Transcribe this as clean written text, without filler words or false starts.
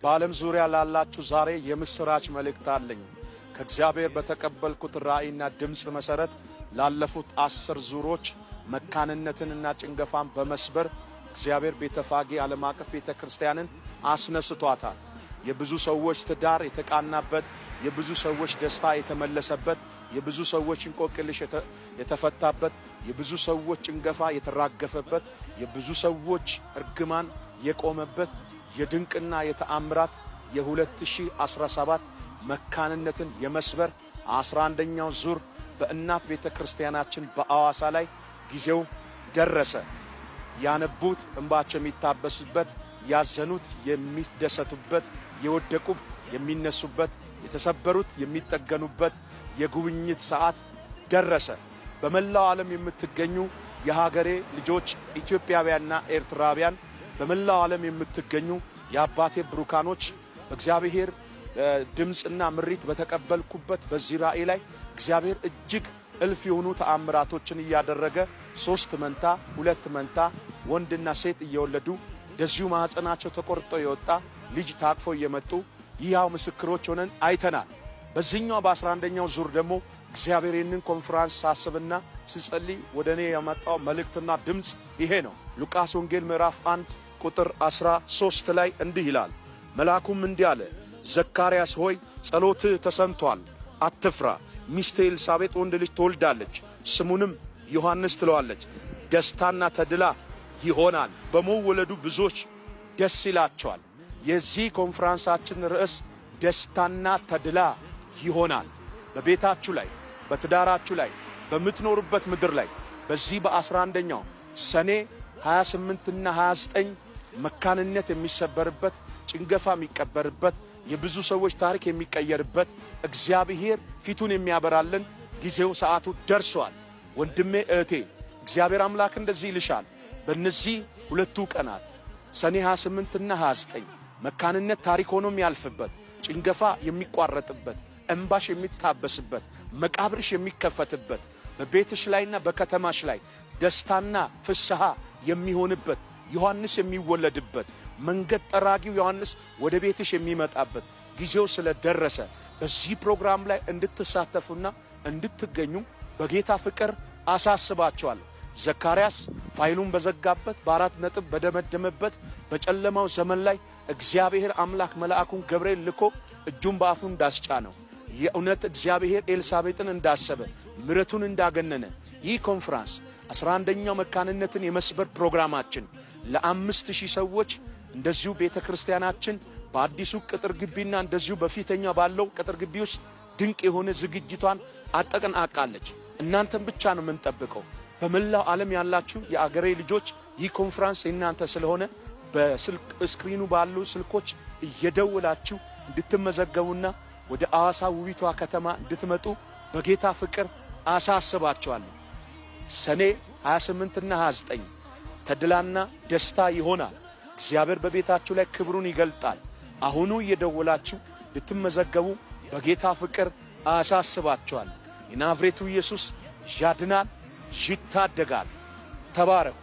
በዓለም ዙሪያ ላላችሁ ዛሬ የምስራች መልእክት አለኝ። ከእግዚአብሔር በተቀበልኩት ራእይና ድምጽ መሰረት ላለፉት 10 ዙሮች መካንነትንና ጭንገፋን በመስበር እግዚአብሔር ቤተፋጌ ዓለም አቀፍ ቤተክርስቲያንን አስነስቷታል። የብዙ ሰዎች ትዳር የተቃናበት፣ የብዙ ሰዎች ደስታ የተመለሰበት፣ የብዙ ሰዎች እንቆቅልሽ የተፈታበት፣ የብዙ ሰዎች ጭንገፋ የተራገፈበት፣ የብዙ ሰዎች እርግማን የቆመበት የድንቅና የተአምራት የ2017 መካንነትን የመስበር 11ኛው ዙር በእናት ቤተክርስቲያናችን በአዋሳ ላይ ጊዜው ደረሰ። ያነቡት እንባቸው የሚታበሱበት፣ ያዘኑት የሚደሰቱበት፣ የወደቁት የሚነሱበት፣ የተሰበሩት የሚጠገኑበት የጉብኝት ሰዓት ደረሰ። በመላው ዓለም የምትገኙ የሀገሬ ልጆች ኢትዮጵያውያንና ኤርትራውያን፣ በመላው ዓለም የምትገኙ የአባቴ ብሩካኖች እግዚአብሔር ድምጽና ምሪት በተቀበልኩበት በዚህ ራእይ ላይ እግዚአብሔር እጅግ እልፍ የሆኑ ተአምራቶችን እያደረገ 3 መንታ 2 መንታ ወንድና ሴት እየወለዱ ደዚሁ ማህፀናቸው ተቆርጦ የወጣ ልጅ ታቅፎ እየመጡ ይያው ምስክሮች ሆነን አይተናል። በዚህኛው በ11ኛው ዙር ደግሞ እግዚአብሔር ይህንን ኮንፈረንስ ሳስብና ስጸልይ ወደኔ ያመጣው መልእክትና ድምጽ ይሄ ነው። ሉቃስ ወንጌል ምዕራፍ 1 ቁጥር 13 ላይ እንዲህ ይላል። መልአኩም እንዲህ አለ፣ ዘካርያስ ሆይ ጸሎትህ ተሰምቷል፣ አትፍራ። ሚስቴ ኤልሳቤጥ ወንድ ልጅ ትወልዳለች፣ ስሙንም ዮሐንስ ትለዋለች። ደስታና ተድላ ይሆናል፣ በመወለዱ ብዙዎች ደስ ይላቸዋል። የዚህ ኮንፈረንሳችን ርዕስ ደስታና ተድላ ይሆናል። በቤታችሁ ላይ፣ በትዳራችሁ ላይ፣ በምትኖሩበት ምድር ላይ በዚህ በ11ኛው ሰኔ 28 እና 29 መካንነት የሚሰበርበት፣ ጭንገፋ የሚቀበርበት፣ የብዙ ሰዎች ታሪክ የሚቀየርበት፣ እግዚአብሔር ፊቱን የሚያበራልን ጊዜው ሰዓቱ ደርሷል። ወንድሜ እህቴ፣ እግዚአብሔር አምላክ እንደዚህ ይልሻል። በእነዚህ 2 ቀናት ሰኔ 28 እና 29 መካንነት ታሪክ ሆኖ የሚያልፍበት፣ ጭንገፋ የሚቋረጥበት፣ እንባሽ የሚታበስበት፣ መቃብርሽ የሚከፈትበት፣ በቤትሽ ላይና በከተማሽ ላይ ደስታና ፍስሐ የሚሆንበት፣ ዮሐንስ የሚወለድበት፣ መንገድ ጠራጊው ዮሐንስ ወደ ቤትሽ የሚመጣበት ጊዜው ስለደረሰ በዚህ ፕሮግራም ላይ እንድትሳተፉና እንድትገኙ በጌታ ፍቅር አሳስባችኋለሁ። ዘካርያስ ፋይሉን በዘጋበት በ4 ነጥብ በደመደመበት በጨለማው ዘመን ላይ እግዚአብሔር አምላክ መልአኩን ገብርኤል ልኮ እጁን በአፉ እንዳስጫነው፣ የእውነት እግዚአብሔር ኤልሳቤጥን እንዳሰበ ምሕረቱን እንዳገነነ ይህ ኮንፈረንስ 11ኛው መካንነትን የመስበር ፕሮግራማችን ለ5000 ሰዎች እንደዚሁ ቤተክርስቲያናችን በአዲሱ ቅጥር ግቢና እንደዚሁ በፊተኛ ባለው ቅጥር ግቢ ውስጥ ድንቅ የሆነ ዝግጅቷን አጠናቃለች። እናንተን ብቻ ነው የምንጠብቀው። በመላው ዓለም ያላችሁ የአገሬ ልጆች ይህ ኮንፈረንስ እናንተ ስለሆነ በስልክ ስክሪኑ ባሉ ስልኮች እየደወላችሁ እንድትመዘገቡና ወደ አዋሳ ውቢቷ ከተማ እንድትመጡ በጌታ ፍቅር አሳስባችኋለሁ። ሰኔ 28 እና 29 ተድላና ደስታ ይሆናል። እግዚአብሔር በቤታችሁ ላይ ክብሩን ይገልጣል። አሁኑ እየደወላችሁ እንድትመዘገቡ በጌታ ፍቅር አሳስባችኋለሁ። የናዝሬቱ ኢየሱስ ያድናል፣ ይታደጋል። ተባረኩ።